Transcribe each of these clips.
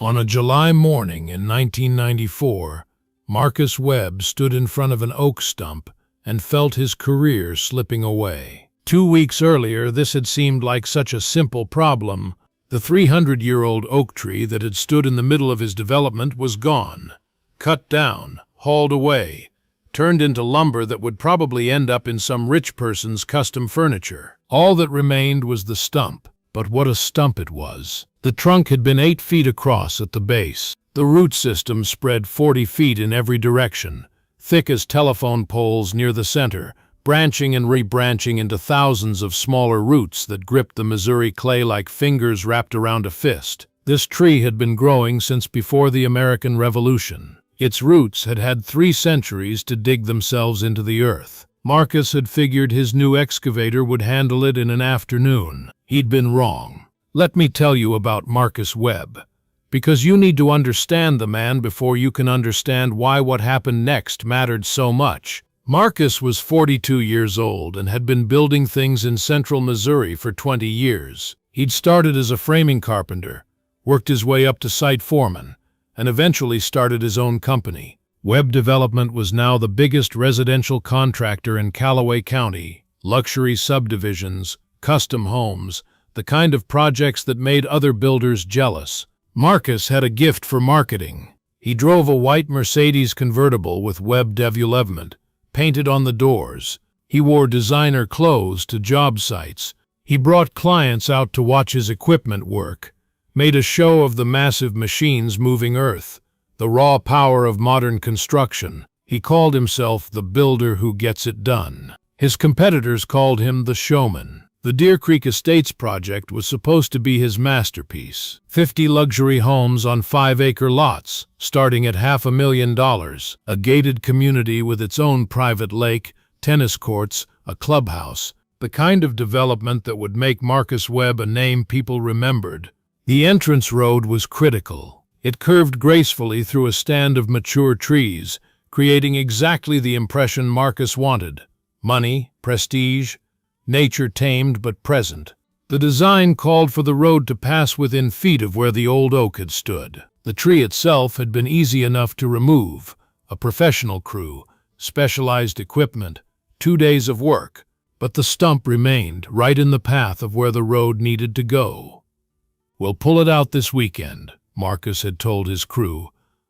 On a July morning in 1994, Marcus Webb stood in front of an oak stump and felt his career slipping away. 2 weeks earlier, this had seemed like such a simple problem. The 300-year-old oak tree that had stood in the middle of his development was gone, cut down, hauled away, turned into lumber that would probably end up in some rich person's custom furniture. All that remained was the stump. But what a stump it was. The trunk had been 8 feet across at the base. The root system spread 40 feet in every direction, thick as telephone poles near the center, branching and rebranching into thousands of smaller roots that gripped the Missouri clay like fingers wrapped around a fist. This tree had been growing since before the American Revolution. Its roots had had 3 centuries to dig themselves into the earth. Marcus had figured his new excavator would handle it in an afternoon. He'd been wrong. Let me tell you about Marcus Webb, because you need to understand the man before you can understand why what happened next mattered so much. Marcus was 42 years old and had been building things in central Missouri for 20 years. He'd started as a framing carpenter, worked his way up to site foreman, and eventually started his own company. Webb Development was now the biggest residential contractor in Callaway County. Luxury subdivisions, custom homes, the kind of projects that made other builders jealous. Marcus had a gift for marketing. He drove a white Mercedes convertible with Webb Development painted on the doors. He wore designer clothes to job sites. He brought clients out to watch his equipment work, made a show of the massive machines moving earth, the raw power of modern construction. He called himself the builder who gets it done. His competitors called him the showman. The Deer Creek Estates project was supposed to be his masterpiece. 50 luxury homes on 5-acre lots, starting at $500,000, a gated community with its own private lake, tennis courts, a clubhouse, the kind of development that would make Marcus Webb a name people remembered. The entrance road was critical. It curved gracefully through a stand of mature trees, creating exactly the impression Marcus wanted. Money, prestige, nature tamed but present. The design called for the road to pass within feet of where the old oak had stood. The tree itself had been easy enough to remove. A professional crew, specialized equipment, 2 days of work. But the stump remained right in the path of where the road needed to go. "We'll pull it out this weekend," Marcus had told his crew.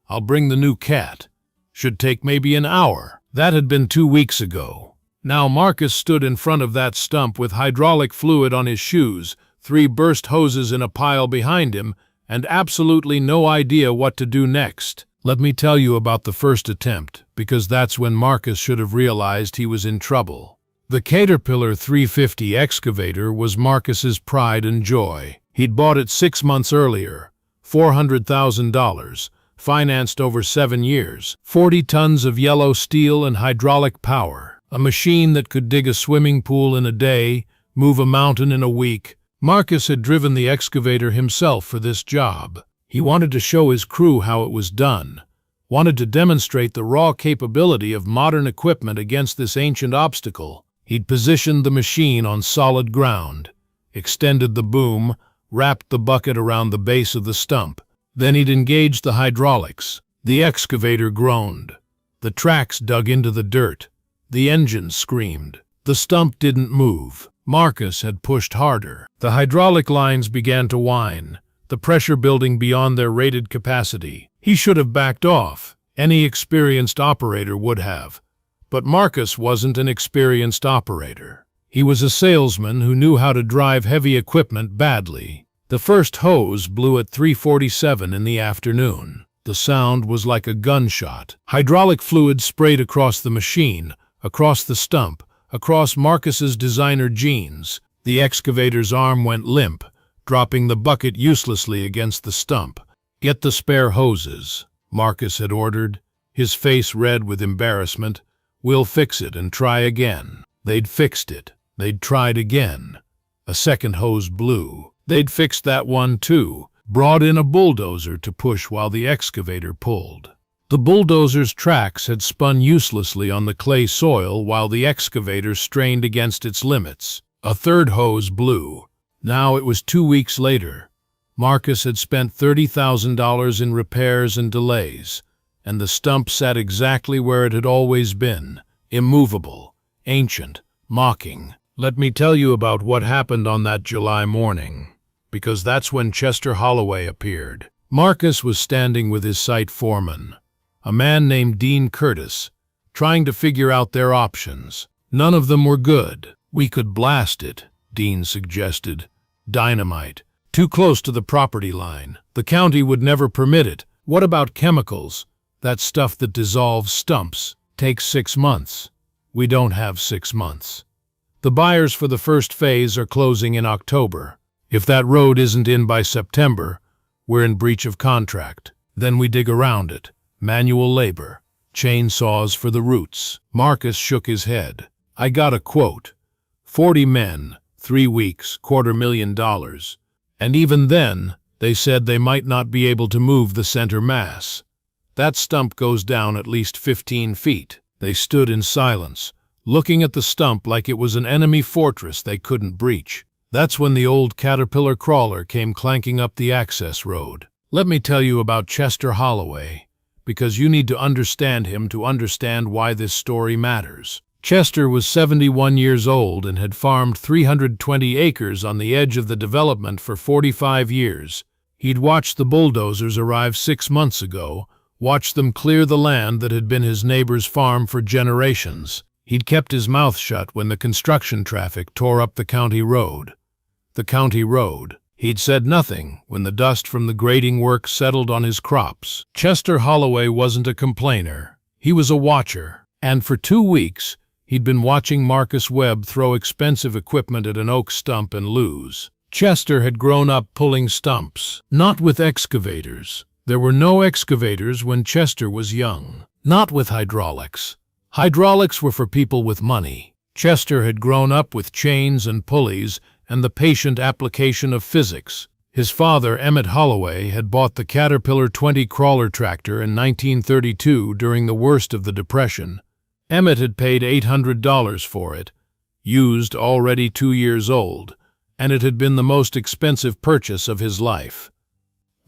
"I'll bring the new cat. Should take maybe an hour." That had been 2 weeks ago. Now Marcus stood in front of that stump with hydraulic fluid on his shoes, 3 burst hoses in a pile behind him, and absolutely no idea what to do next. Let me tell you about the first attempt, because that's when Marcus should have realized he was in trouble. The Caterpillar 350 excavator was Marcus's pride and joy. He'd bought it 6 months earlier, $400,000, financed over 7 years, 40 tons of yellow steel and hydraulic power. A machine that could dig a swimming pool in a day, move a mountain in a week. Marcus had driven the excavator himself for this job. He wanted to show his crew how it was done, wanted to demonstrate the raw capability of modern equipment against this ancient obstacle. He'd positioned the machine on solid ground, extended the boom, wrapped the bucket around the base of the stump. Then he'd engaged the hydraulics. The excavator groaned. The tracks dug into the dirt. The engine screamed. The stump didn't move. Marcus had pushed harder. The hydraulic lines began to whine, the pressure building beyond their rated capacity. He should have backed off. Any experienced operator would have. But Marcus wasn't an experienced operator. He was a salesman who knew how to drive heavy equipment badly. The first hose blew at 3:47 in the afternoon. The sound was like a gunshot. Hydraulic fluid sprayed across the machine, across the stump, across Marcus's designer jeans. The excavator's arm went limp, dropping the bucket uselessly against the stump. "Get the spare hoses," Marcus had ordered, his face red with embarrassment. "We'll fix it and try again." They'd fixed it. They'd tried again. A second hose blew. They'd fixed that one too, brought in a bulldozer to push while the excavator pulled. The bulldozer's tracks had spun uselessly on the clay soil while the excavator strained against its limits. A third hose blew. Now it was 2 weeks later. Marcus had spent $30,000 in repairs and delays, and the stump sat exactly where it had always been, immovable, ancient, mocking. Let me tell you about what happened on that July morning, because that's when Chester Holloway appeared. Marcus was standing with his site foreman, a man named Dean Curtis, trying to figure out their options. None of them were good. "We could blast it," Dean suggested. "Dynamite. Too close to the property line. The county would never permit it. What about chemicals? That stuff that dissolves stumps. Takes 6 months. We don't have 6 months. The buyers for the first phase are closing in October. If that road isn't in by September, we're in breach of contract. Then we dig around it. Manual labor. Chainsaws for the roots." Marcus shook his head. "I got a quote. 40 men, 3 weeks, $250,000. And even then, they said they might not be able to move the center mass. That stump goes down at least 15 feet. They stood in silence, looking at the stump like it was an enemy fortress they couldn't breach. That's when the old Caterpillar crawler came clanking up the access road. Let me tell you about Chester Holloway, because you need to understand him to understand why this story matters. Chester was 71 years old and had farmed 320 acres on the edge of the development for 45 years. He'd watched the bulldozers arrive 6 months ago, watched them clear the land that had been his neighbor's farm for generations. He'd kept his mouth shut when the construction traffic tore up the county road. The county road. He'd said nothing when the dust from the grading work settled on his crops. Chester Holloway wasn't a complainer. He was a watcher. And for 2 weeks, he'd been watching Marcus Webb throw expensive equipment at an oak stump and lose. Chester had grown up pulling stumps, not with excavators. There were no excavators when Chester was young. Not with hydraulics. Hydraulics were for people with money. Chester had grown up with chains and pulleys and the patient application of physics. His father, Emmett Holloway, had bought the Caterpillar 20 crawler tractor in 1932 during the worst of the Depression. Emmett had paid $800 for it, used, already 2 years old, and it had been the most expensive purchase of his life.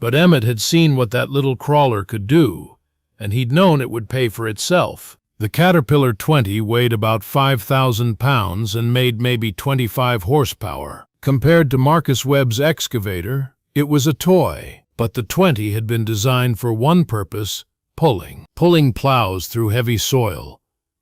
But Emmett had seen what that little crawler could do, and he'd known it would pay for itself. The Caterpillar 20 weighed about 5,000 pounds and made maybe 25 horsepower. Compared to Marcus Webb's excavator, it was a toy. But the 20 had been designed for one purpose: pulling. Pulling plows through heavy soil.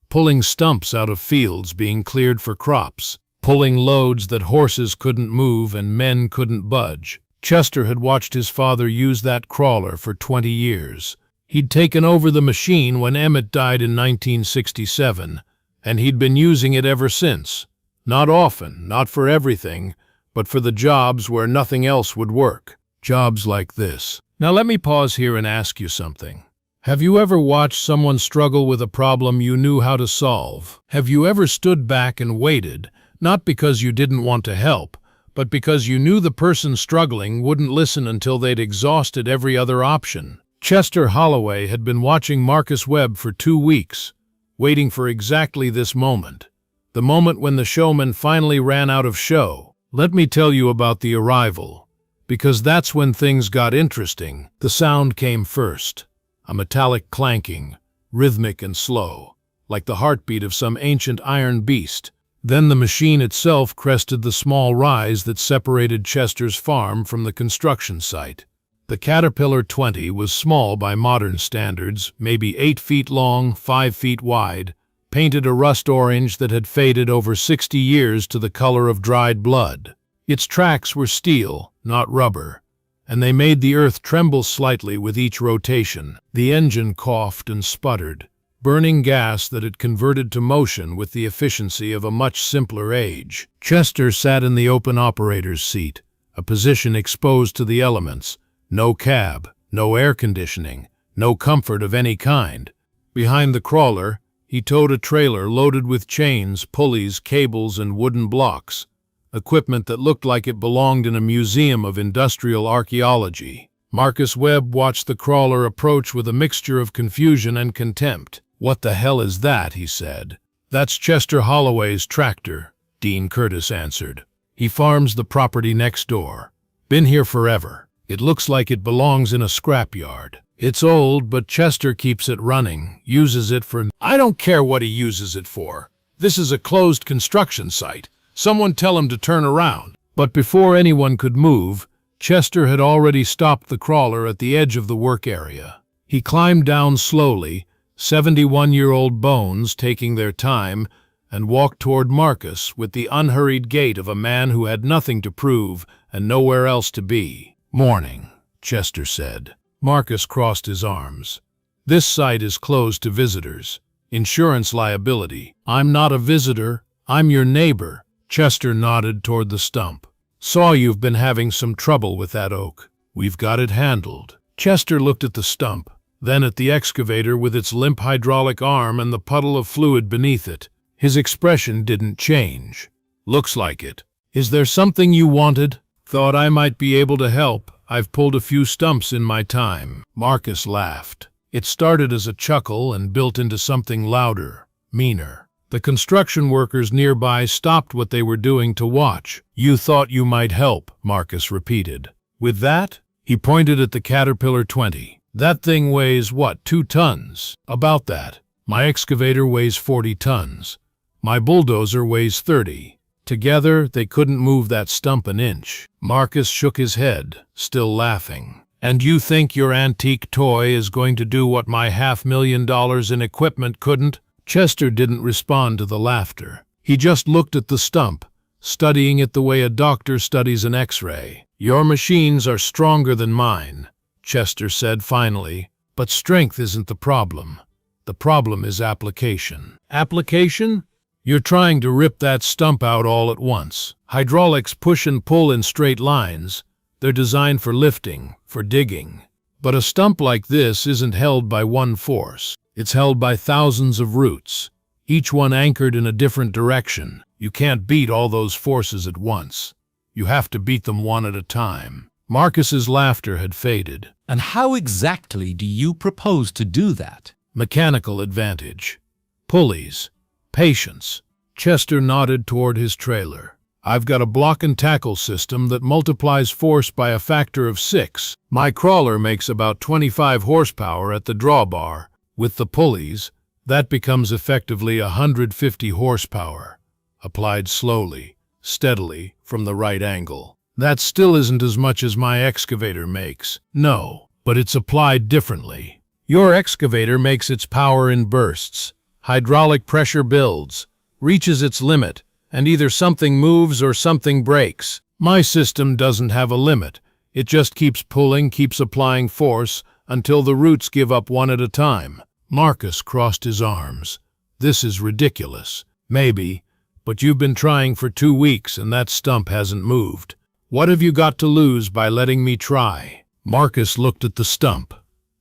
Pulling stumps out of fields being cleared for crops. Pulling loads that horses couldn't move and men couldn't budge. Chester had watched his father use that crawler for 20 years. He'd taken over the machine when Emmett died in 1967, and he'd been using it ever since. Not often, not for everything, but for the jobs where nothing else would work. Jobs like this. Now let me pause here and ask you something. Have you ever watched someone struggle with a problem you knew how to solve? Have you ever stood back and waited, not because you didn't want to help, but because you knew the person struggling wouldn't listen until they'd exhausted every other option? Chester Holloway had been watching Marcus Webb for 2 weeks, waiting for exactly this moment. The moment when the showman finally ran out of show. Let me tell you about the arrival, because that's when things got interesting. The sound came first, a metallic clanking, rhythmic and slow, like the heartbeat of some ancient iron beast. Then the machine itself crested the small rise that separated Chester's farm from the construction site. The Caterpillar 20 was small by modern standards, maybe 8 feet long, 5 feet wide, painted a rust orange that had faded over 60 years to the color of dried blood. Its tracks were steel, not rubber, and they made the earth tremble slightly with each rotation. The engine coughed and sputtered, burning gas that had converted to motion with the efficiency of a much simpler age. Chester sat in the open operator's seat, a position exposed to the elements. No cab, no air conditioning, no comfort of any kind. Behind the crawler, he towed a trailer loaded with chains, pulleys, cables, and wooden blocks, equipment that looked like it belonged in a museum of industrial archaeology. Marcus Webb watched the crawler approach with a mixture of confusion and contempt. "What the hell is that?" he said. "That's Chester Holloway's tractor," Dean Curtis answered. "He farms the property next door. Been here forever. It looks like it belongs in a scrapyard. It's old, but Chester keeps it running, uses it for... I don't care what he uses it for. This is a closed construction site. Someone tell him to turn around. But before anyone could move, Chester had already stopped the crawler at the edge of the work area. He climbed down slowly, 71-year-old bones taking their time, and walked toward Marcus with the unhurried gait of a man who had nothing to prove and nowhere else to be. "Morning," Chester said. Marcus crossed his arms. "This site is closed to visitors. Insurance liability." "I'm not a visitor. I'm your neighbor." Chester nodded toward the stump. "Saw you've been having some trouble with that oak. We've got it handled." Chester looked at the stump, then at the excavator with its limp hydraulic arm and the puddle of fluid beneath it. His expression didn't change. "Looks like it. Is there something you wanted?" "Thought I might be able to help. I've pulled a few stumps in my time." Marcus laughed. It started as a chuckle and built into something louder, meaner. The construction workers nearby stopped what they were doing to watch. "You thought you might help," Marcus repeated. "With that?" He pointed at the Caterpillar 20. "That thing weighs, what, 2 tons? About that. My excavator weighs 40 tons. My bulldozer weighs 30. Together, they couldn't move that stump an inch." Marcus shook his head, still laughing. "And you think your antique toy is going to do what my $500,000 in equipment couldn't?" Chester didn't respond to the laughter. He just looked at the stump, studying it the way a doctor studies an X-ray. "Your machines are stronger than mine," Chester said finally, "but strength isn't the problem. The problem is application." "Application?" "You're trying to rip that stump out all at once. Hydraulics push and pull in straight lines. They're designed for lifting, for digging. But a stump like this isn't held by one force. It's held by thousands of roots, each one anchored in a different direction. You can't beat all those forces at once. You have to beat them one at a time." Marcus's laughter had faded. "And how exactly do you propose to do that?" "Mechanical advantage. Pulleys. Patience." Chester nodded toward his trailer. "I've got a block and tackle system that multiplies force by a factor of 6. My crawler makes about 25 horsepower at the drawbar. With the pulleys, that becomes effectively 150 horsepower, applied slowly, steadily, from the right angle. That still isn't as much as my excavator makes. No, but it's applied differently. Your excavator makes its power in bursts. Hydraulic pressure builds, reaches its limit, and either something moves or something breaks. My system doesn't have a limit. It just keeps pulling, keeps applying force, until the roots give up one at a time." Marcus crossed his arms. "This is ridiculous." "Maybe, but you've been trying for 2 weeks and that stump hasn't moved. What have you got to lose by letting me try?" Marcus looked at the stump,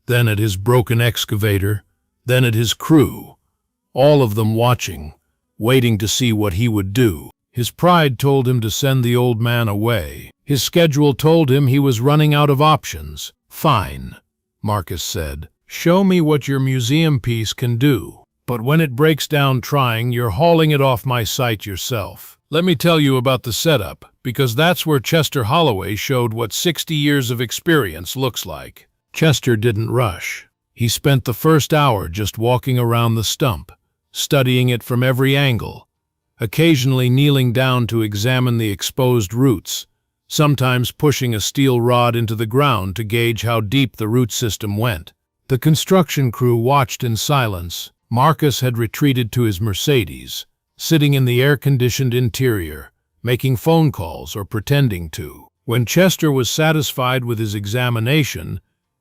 then at his broken excavator, then at his crew, all of them watching, waiting to see what he would do. His pride told him to send the old man away. His schedule told him he was running out of options. "Fine," Marcus said. "Show me what your museum piece can do. But when it breaks down trying, you're hauling it off my site yourself." Let me tell you about the setup, because that's where Chester Holloway showed what 60 years of experience looks like. Chester didn't rush. He spent the first hour just walking around the stump, studying it from every angle, occasionally kneeling down to examine the exposed roots, sometimes pushing a steel rod into the ground to gauge how deep the root system went. The construction crew watched in silence. Marcus had retreated to his Mercedes, sitting in the air-conditioned interior, making phone calls or pretending to. When Chester was satisfied with his examination,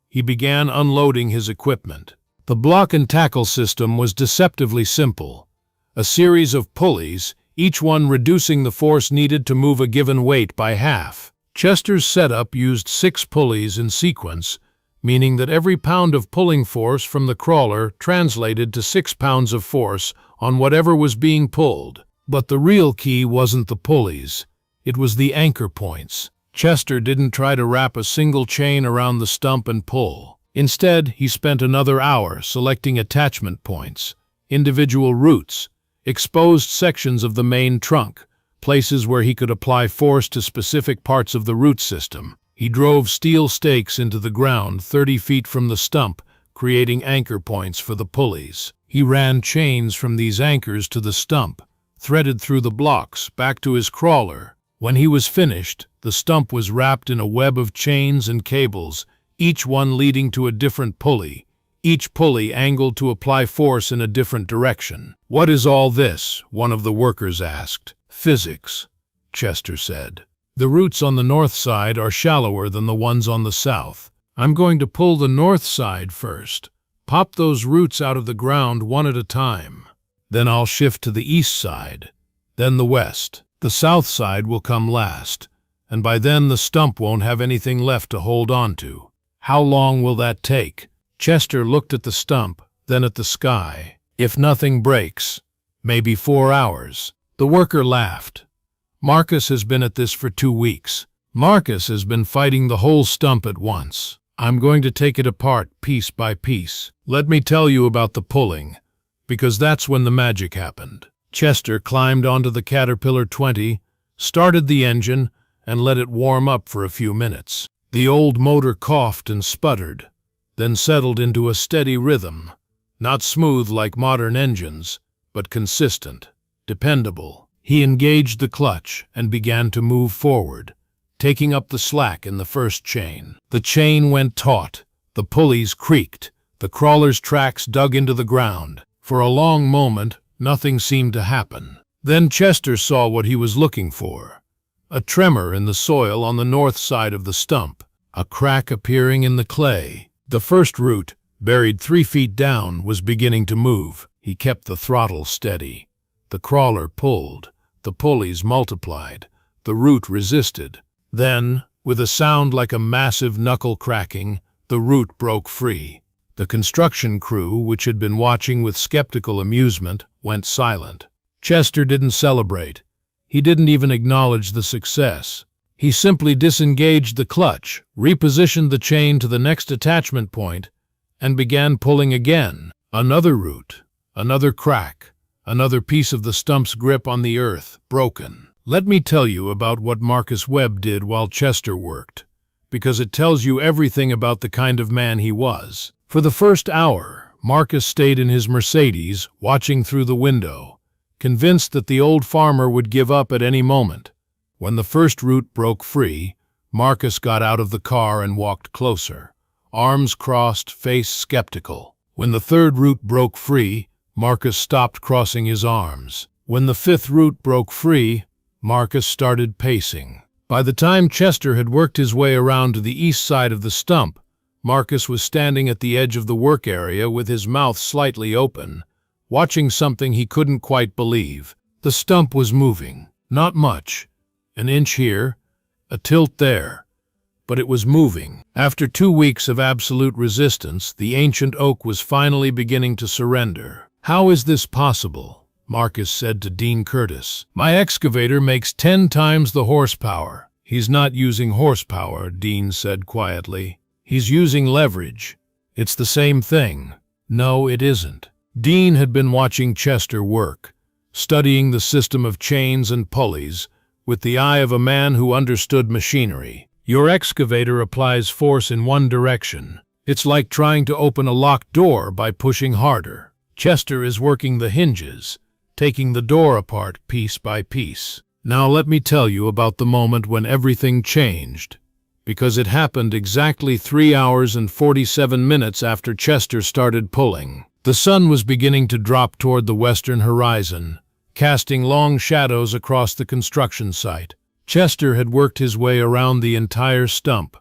he began unloading his equipment. The block and tackle system was deceptively simple. A series of pulleys, each one reducing the force needed to move a given weight by half. Chester's setup used 6 pulleys in sequence, meaning that every pound of pulling force from the crawler translated to 6 pounds of force on whatever was being pulled. But the real key wasn't the pulleys. It was the anchor points. Chester didn't try to wrap a single chain around the stump and pull. Instead, he spent another hour selecting attachment points, individual roots, exposed sections of the main trunk, places where he could apply force to specific parts of the root system. He drove steel stakes into the ground 30 feet from the stump, creating anchor points for the pulleys. He ran chains from these anchors to the stump, threaded through the blocks, back to his crawler. When he was finished, the stump was wrapped in a web of chains and cables, each one leading to a different pulley, each pulley angled to apply force in a different direction. "What is all this?" one of the workers asked. "Physics," Chester said. "The roots on the north side are shallower than the ones on the south. I'm going to pull the north side first, pop those roots out of the ground one at a time. Then I'll shift to the east side, then the west. The south side will come last, and by then the stump won't have anything left to hold on to. How long will that take?" Chester looked at the stump, then at the sky. "If nothing breaks, maybe 4 hours." The worker laughed. "Marcus has been at this for 2 weeks. Marcus has been fighting the whole stump at once. I'm going to take it apart piece by piece. Let me tell you about the pulling, because that's when the magic happened." Chester climbed onto the Caterpillar 20, started the engine, and let it warm up for a few minutes. The old motor coughed and sputtered, then settled into a steady rhythm, not smooth like modern engines, but consistent, dependable. He engaged the clutch and began to move forward, taking up the slack in the first chain. The chain went taut, the pulleys creaked, the crawler's tracks dug into the ground. For a long moment, nothing seemed to happen. Then Chester saw what he was looking for: a tremor in the soil on the north side of the stump, a crack appearing in the clay. The first root, buried 3 feet down, was beginning to move. He kept the throttle steady. The crawler pulled, the pulleys multiplied, the root resisted. Then, with a sound like a massive knuckle cracking, the root broke free. The construction crew, which had been watching with skeptical amusement, went silent. Chester didn't celebrate. He didn't even acknowledge the success. He simply disengaged the clutch, repositioned the chain to the next attachment point, and began pulling again. Another root, another crack, another piece of the stump's grip on the earth, broken. Let me tell you about what Marcus Webb did while Chester worked, because it tells you everything about the kind of man he was. For the first hour, Marcus stayed in his Mercedes, watching through the window, convinced that the old farmer would give up at any moment. When the first root broke free, Marcus got out of the car and walked closer, arms crossed, face skeptical. When the third root broke free, Marcus stopped crossing his arms. When the fifth root broke free, Marcus started pacing. By the time Chester had worked his way around to the east side of the stump, Marcus was standing at the edge of the work area with his mouth slightly open, watching something he couldn't quite believe. The stump was moving. Not much. An inch here, a tilt there. But it was moving. After 2 weeks of absolute resistance, the ancient oak was finally beginning to surrender. "How is this possible?" Marcus said to Dean Curtis. "My excavator makes 10 times the horsepower." "He's not using horsepower," Dean said quietly. "He's using leverage. It's the same thing." "No, it isn't." Dean had been watching Chester work, studying the system of chains and pulleys, with the eye of a man who understood machinery. "Your excavator applies force in one direction. It's like trying to open a locked door by pushing harder. Chester is working the hinges, taking the door apart piece by piece. Now let me tell you about the moment when everything changed, because it happened exactly 3 hours and 47 minutes after Chester started pulling. The sun was beginning to drop toward the western horizon, casting long shadows across the construction site. Chester had worked his way around the entire stump,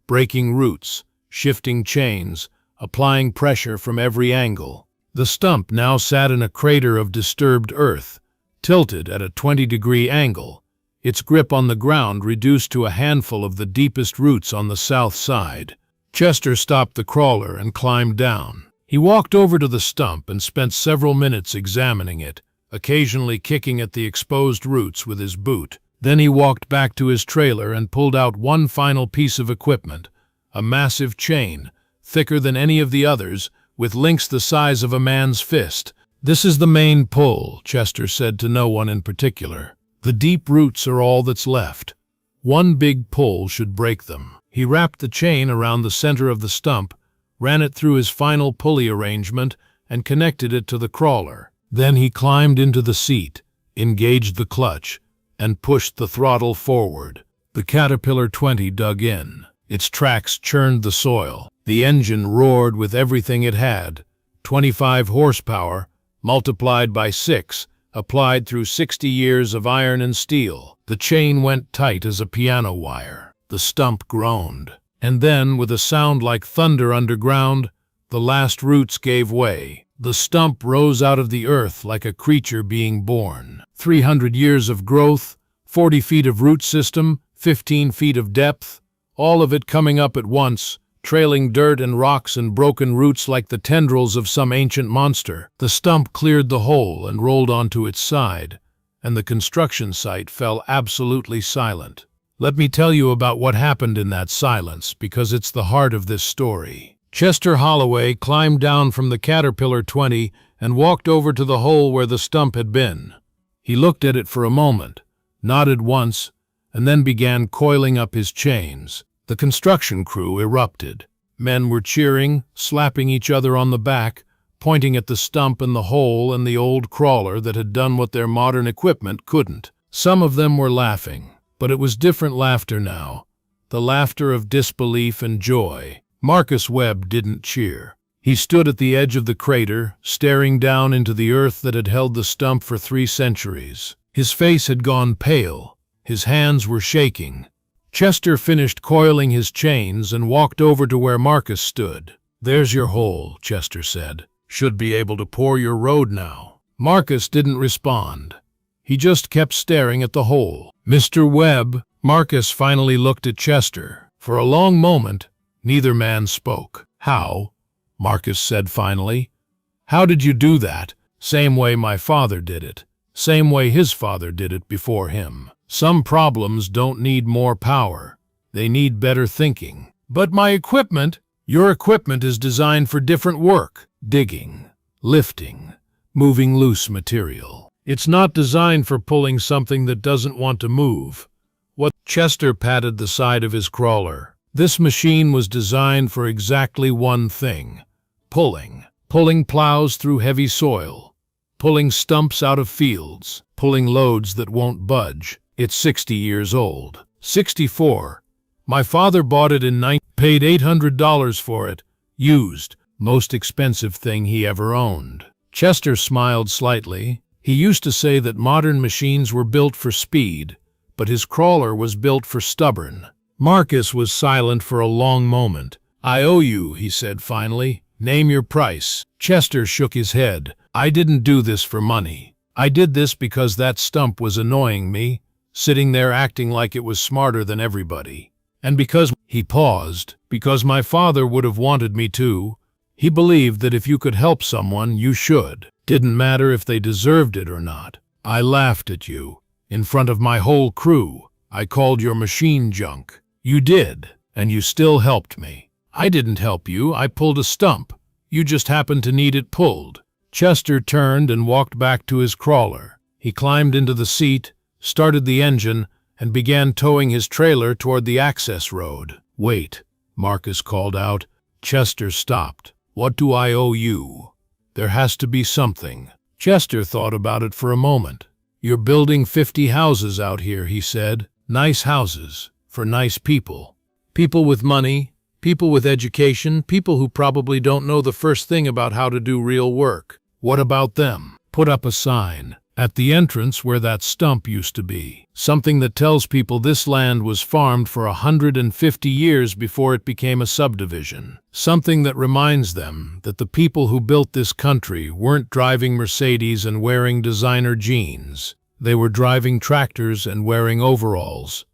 breaking roots, shifting chains, applying pressure from every angle. The stump now sat in a crater of disturbed earth, tilted at a 20-degree angle, its grip on the ground reduced to a handful of the deepest roots on the south side. Chester stopped the crawler and climbed down. He walked over to the stump and spent several minutes examining it, occasionally kicking at the exposed roots with his boot. Then he walked back to his trailer and pulled out one final piece of equipment, a massive chain, thicker than any of the others, with links the size of a man's fist. "This is the main pull," Chester said to no one in particular. "The deep roots are all that's left. One big pull should break them." He wrapped the chain around the center of the stump, ran it through his final pulley arrangement, and connected it to the crawler. Then he climbed into the seat, engaged the clutch, and pushed the throttle forward. The Caterpillar 20 dug in. Its tracks churned the soil. The engine roared with everything it had. 25 horsepower, multiplied by 6, applied through 60 years of iron and steel. The chain went tight as a piano wire. The stump groaned. And then, with a sound like thunder underground, the last roots gave way. The stump rose out of the earth like a creature being born. 300 years of growth, 40 feet of root system, 15 feet of depth, all of it coming up at once, trailing dirt and rocks and broken roots like the tendrils of some ancient monster. The stump cleared the hole and rolled onto its side, and the construction site fell absolutely silent. Let me tell you about what happened in that silence, because it's the heart of this story. Chester Holloway climbed down from the Caterpillar 20 and walked over to the hole where the stump had been. He looked at it for a moment, nodded once, and then began coiling up his chains. The construction crew erupted. Men were cheering, slapping each other on the back, pointing at the stump and the hole and the old crawler that had done what their modern equipment couldn't. Some of them were laughing, but it was different laughter now, the laughter of disbelief and joy. Marcus Webb didn't cheer. He stood at the edge of the crater, staring down into the earth that had held the stump for 3 centuries. His face had gone pale. His hands were shaking. Chester finished coiling his chains and walked over to where Marcus stood. "There's your hole," Chester said. "Should be able to pour your road now." Marcus didn't respond. He just kept staring at the hole. "Mr. Webb," Marcus finally looked at Chester. For a long moment, neither man spoke. "How?" Marcus said finally. "How did you do that?" "Same way my father did it. Same way his father did it before him. Some problems don't need more power. They need better thinking." "But my equipment—" "Your equipment is designed for different work. Digging, lifting, moving loose material. It's not designed for pulling something that doesn't want to move." Chester patted the side of his crawler. "This machine was designed for exactly one thing. Pulling. Pulling plows through heavy soil. Pulling stumps out of fields. Pulling loads that won't budge. It's 60 years old. 64. My father bought it paid $800 for it. Used. Most expensive thing he ever owned." Chester smiled slightly. He used to say that modern machines were built for speed, but his crawler was built for stubborn. Marcus was silent for a long moment. "I owe you," he said finally. "Name your price." Chester shook his head. "I didn't do this for money. I did this because that stump was annoying me, sitting there acting like it was smarter than everybody. And because," he paused, "because my father would have wanted me to. He believed that if you could help someone, you should. Didn't matter if they deserved it or not. I laughed at you. In front of my whole crew. I called your machine junk. You did, and you still helped me. I didn't help you. I pulled a stump. You just happened to need it pulled." Chester turned and walked back to his crawler. He climbed into the seat, started the engine, and began towing his trailer toward the access road. "Wait," Marcus called out. Chester stopped. "What do I owe you? There has to be something." Chester thought about it for a moment. "You're building 50 houses out here," he said. "Nice houses, for nice people. People with money, people with education, people who probably don't know the first thing about how to do real work. What about them? Put up a sign at the entrance where that stump used to be. Something that tells people this land was farmed for 150 years before it became a subdivision. Something that reminds them that the people who built this country weren't driving Mercedes and wearing designer jeans. They were driving tractors and wearing overalls."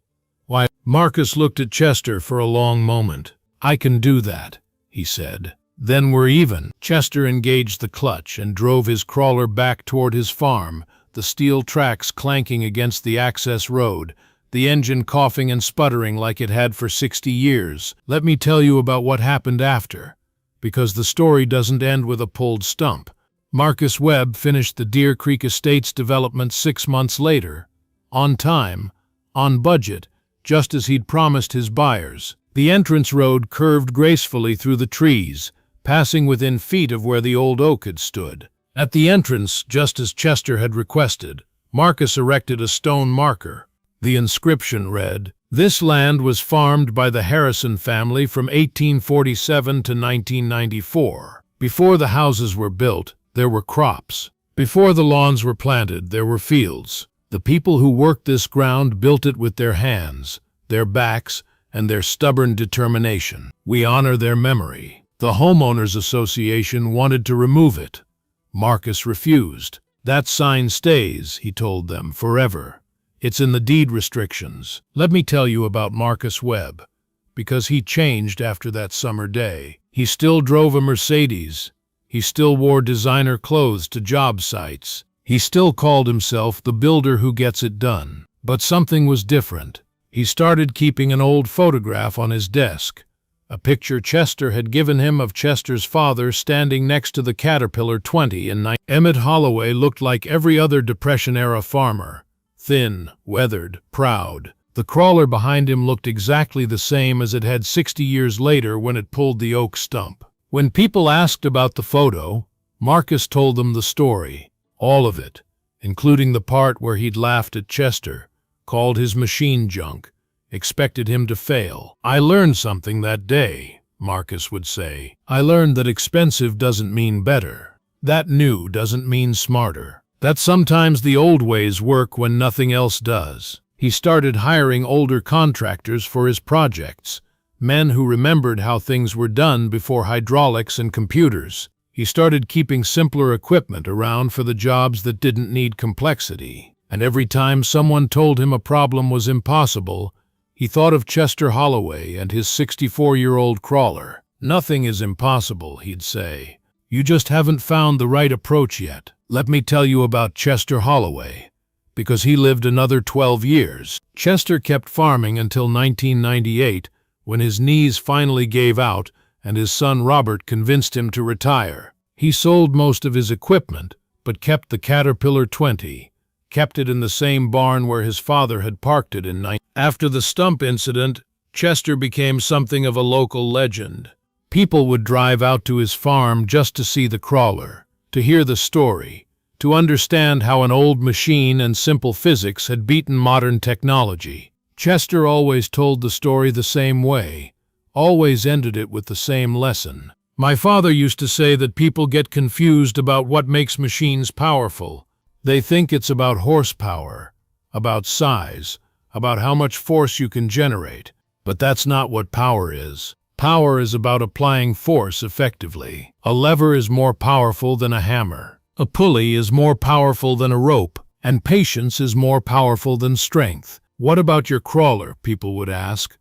"Why?" Marcus looked at Chester for a long moment. "I can do that," he said. "Then we're even." Chester engaged the clutch and drove his crawler back toward his farm, the steel tracks clanking against the access road, the engine coughing and sputtering like it had for 60 years. Let me tell you about what happened after, because the story doesn't end with a pulled stump. Marcus Webb finished the Deer Creek Estates development 6 months later, on time, on budget, just as he'd promised his buyers. The entrance road curved gracefully through the trees, passing within feet of where the old oak had stood. At the entrance, just as Chester had requested, Marcus erected a stone marker. The inscription read, "This land was farmed by the Harrison family from 1847 to 1994. Before the houses were built, there were crops. Before the lawns were planted, there were fields. The people who worked this ground built it with their hands, their backs, and their stubborn determination. We honor their memory." The Homeowners Association wanted to remove it. Marcus refused. "That sign stays," he told them, "forever. It's in the deed restrictions." Let me tell you about Marcus Webb, because he changed after that summer day. He still drove a Mercedes. He still wore designer clothes to job sites. He still called himself the builder who gets it done. But something was different. He started keeping an old photograph on his desk, a picture Chester had given him of Chester's father standing next to the Caterpillar 20 in 19. Emmett Holloway looked like every other Depression-era farmer, thin, weathered, proud. The crawler behind him looked exactly the same as it had 60 years later when it pulled the oak stump. When people asked about the photo, Marcus told them the story, all of it, including the part where he'd laughed at Chester, called his machine junk, expected him to fail. "I learned something that day," Marcus would say. "I learned that expensive doesn't mean better. That new doesn't mean smarter. That sometimes the old ways work when nothing else does." He started hiring older contractors for his projects, men who remembered how things were done before hydraulics and computers. He started keeping simpler equipment around for the jobs that didn't need complexity. And every time someone told him a problem was impossible, he thought of Chester Holloway and his 64-year-old crawler. "Nothing is impossible," he'd say. "You just haven't found the right approach yet." Let me tell you about Chester Holloway, because he lived another 12 years. Chester kept farming until 1998, when his knees finally gave out and his son Robert convinced him to retire. He sold most of his equipment, but kept the Caterpillar 20, kept it in the same barn where his father had parked it in 19. After the Stump incident, Chester became something of a local legend. People would drive out to his farm just to see the crawler, to hear the story, to understand how an old machine and simple physics had beaten modern technology. Chester always told the story the same way, always ended it with the same lesson. "My father used to say that people get confused about what makes machines powerful. They think it's about horsepower, about size, about how much force you can generate. But that's not what power is. Power is about applying force effectively. A lever is more powerful than a hammer. A pulley is more powerful than a rope. And patience is more powerful than strength." "What about your crawler?" people would ask.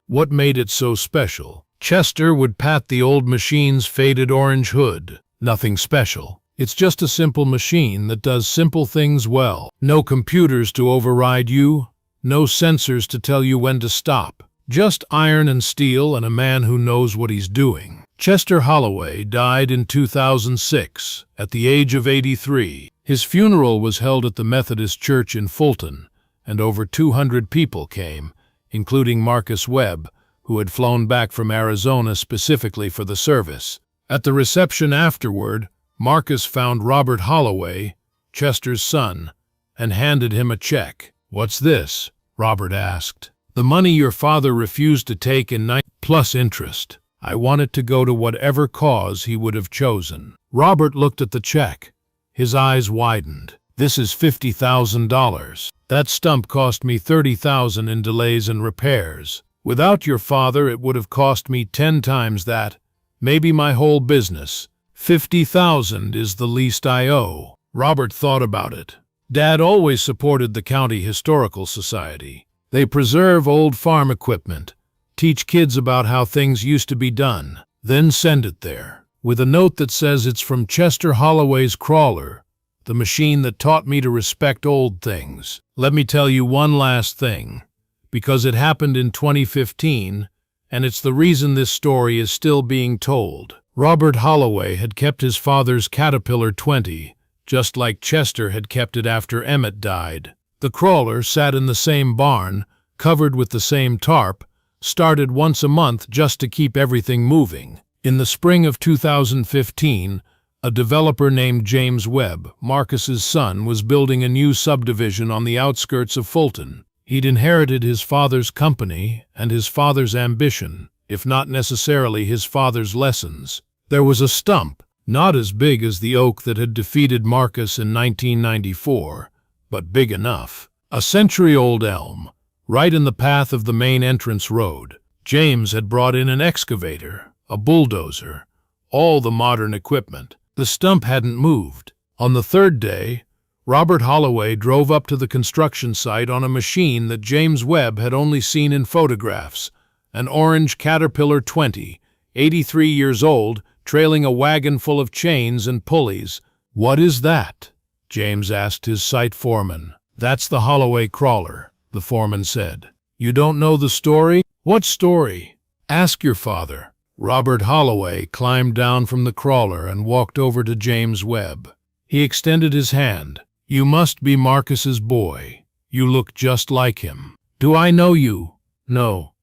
What made it so special? Chester would pat the old machine's faded orange hood. "Nothing special. It's just a simple machine that does simple things well. No computers to override you, no sensors to tell you when to stop. Just iron and steel and a man who knows what he's doing." Chester Holloway died in 2006 at the age of 83. His funeral was held at the Methodist Church in Fulton, and over 200 people came, including Marcus Webb, who had flown back from Arizona specifically for the service. At the reception afterward, Marcus found Robert Holloway, Chester's son, and handed him a check. "What's this?" Robert asked. "The money your father refused to take in plus interest. I want it to go to whatever cause he would have chosen." Robert looked at the check. His eyes widened. "This is $50,000. That stump cost me $30,000 in delays and repairs. Without your father, it would have cost me 10 times that, maybe my whole business. $50,000 is the least I owe." Robert thought about it. Dad always supported the County Historical Society. They preserve old farm equipment, teach kids about how things used to be done, then send it there, with a note that says it's from Chester Holloway's crawler, the machine that taught me to respect old things. Let me tell you one last thing, because it happened in 2015, and it's the reason this story is still being told. Robert Holloway had kept his father's Caterpillar 20, just like Chester had kept it after Emmett died. The crawler sat in the same barn, covered with the same tarp, started once a month just to keep everything moving. In the spring of 2015, a developer named James Webb, Marcus's son, was building a new subdivision on the outskirts of Fulton. He'd inherited his father's company and his father's ambition, if not necessarily his father's lessons. There was a stump, not as big as the oak that had defeated Marcus in 1994, but big enough. A century-old elm, right in the path of the main entrance road. James had brought in an excavator, a bulldozer, all the modern equipment. The stump hadn't moved. On the third day, Robert Holloway drove up to the construction site on a machine that James Webb had only seen in photographs, an orange Caterpillar 20, 83 years old, trailing a wagon full of chains and pulleys. "What is that?" James asked his site foreman. "That's the Holloway crawler," the foreman said. "You don't know the story?" "What story?" "Ask your father." Robert Holloway climbed down from the crawler and walked over to James Webb. He extended his hand. "You must be Marcus's boy. You look just like him." "Do I know you?" "No,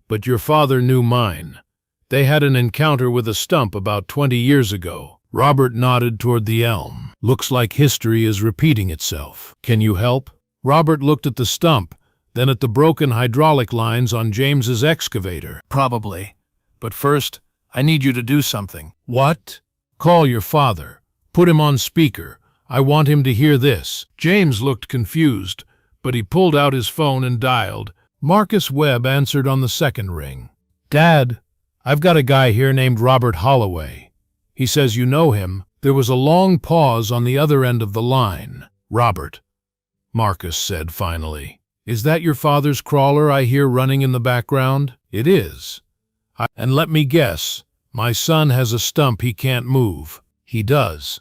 but your father knew mine. They had an encounter with a stump about 20 years ago." Robert nodded toward the elm. "Looks like history is repeating itself. Can you help?" Robert looked at the stump, then at the broken hydraulic lines on James's excavator. "Probably. But first, I need you to do something." "What?" "Call your father. Put him on speaker. I want him to hear this." James looked confused, but he pulled out his phone and dialed. Marcus Webb answered on the second ring. "Dad, I've got a guy here named Robert Holloway. He says you know him." There was a long pause on the other end of the line. "Robert," Marcus said finally, "is that your father's crawler I hear running in the background?" "It is. And let me guess, my son has a stump he can't move." "He does."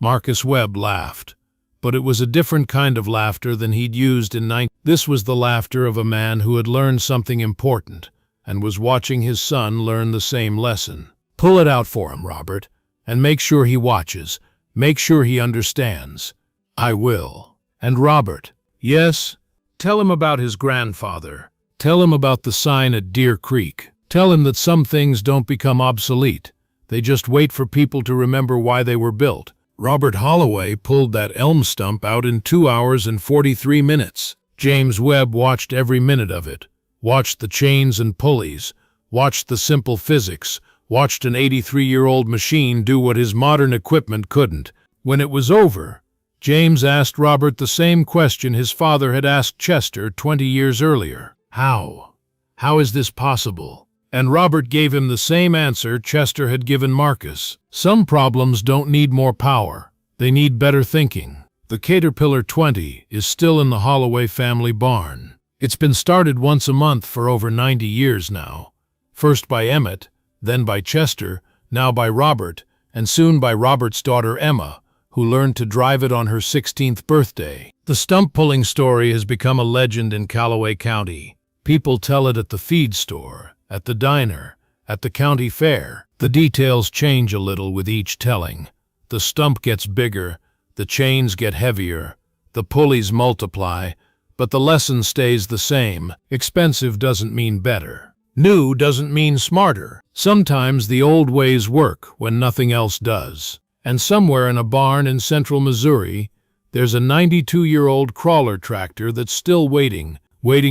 Marcus Webb laughed, but it was a different kind of laughter than he'd used in This was the laughter of a man who had learned something important and was watching his son learn the same lesson. "Pull it out for him, Robert, and make sure he watches. Make sure he understands." "I will." "And Robert." "Yes?" "Tell him about his grandfather. Tell him about the sign at Deer Creek. Tell him that some things don't become obsolete. They just wait for people to remember why they were built." Robert Holloway pulled that elm stump out in 2 hours and 43 minutes. James Webb watched every minute of it, watched the chains and pulleys, watched the simple physics, watched an 83-year-old machine do what his modern equipment couldn't. When it was over, James asked Robert the same question his father had asked Chester 20 years earlier. "How? How is this possible?" And Robert gave him the same answer Chester had given Marcus. "Some problems don't need more power. They need better thinking." The Caterpillar 20 is still in the Holloway family barn. It's been started once a month for over 90 years now. First by Emmett, then by Chester, now by Robert, and soon by Robert's daughter Emma, who learned to drive it on her 16th birthday. The stump pulling story has become a legend in Callaway County. People tell it at the feed store, at the diner, at the county fair. The details change a little with each telling. The stump gets bigger, the chains get heavier, the pulleys multiply, but the lesson stays the same. Expensive doesn't mean better. New doesn't mean smarter. Sometimes the old ways work when nothing else does. And somewhere in a barn in central Missouri, there's a 92-year-old crawler tractor that's still waiting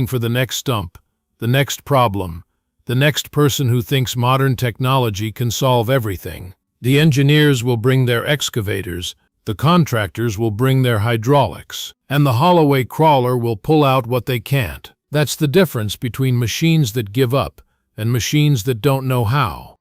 for the next stump, the next problem, the next person who thinks modern technology can solve everything. The engineers will bring their excavators, the contractors will bring their hydraulics, and the Holloway crawler will pull out what they can't. That's the difference between machines that give up and machines that don't know how.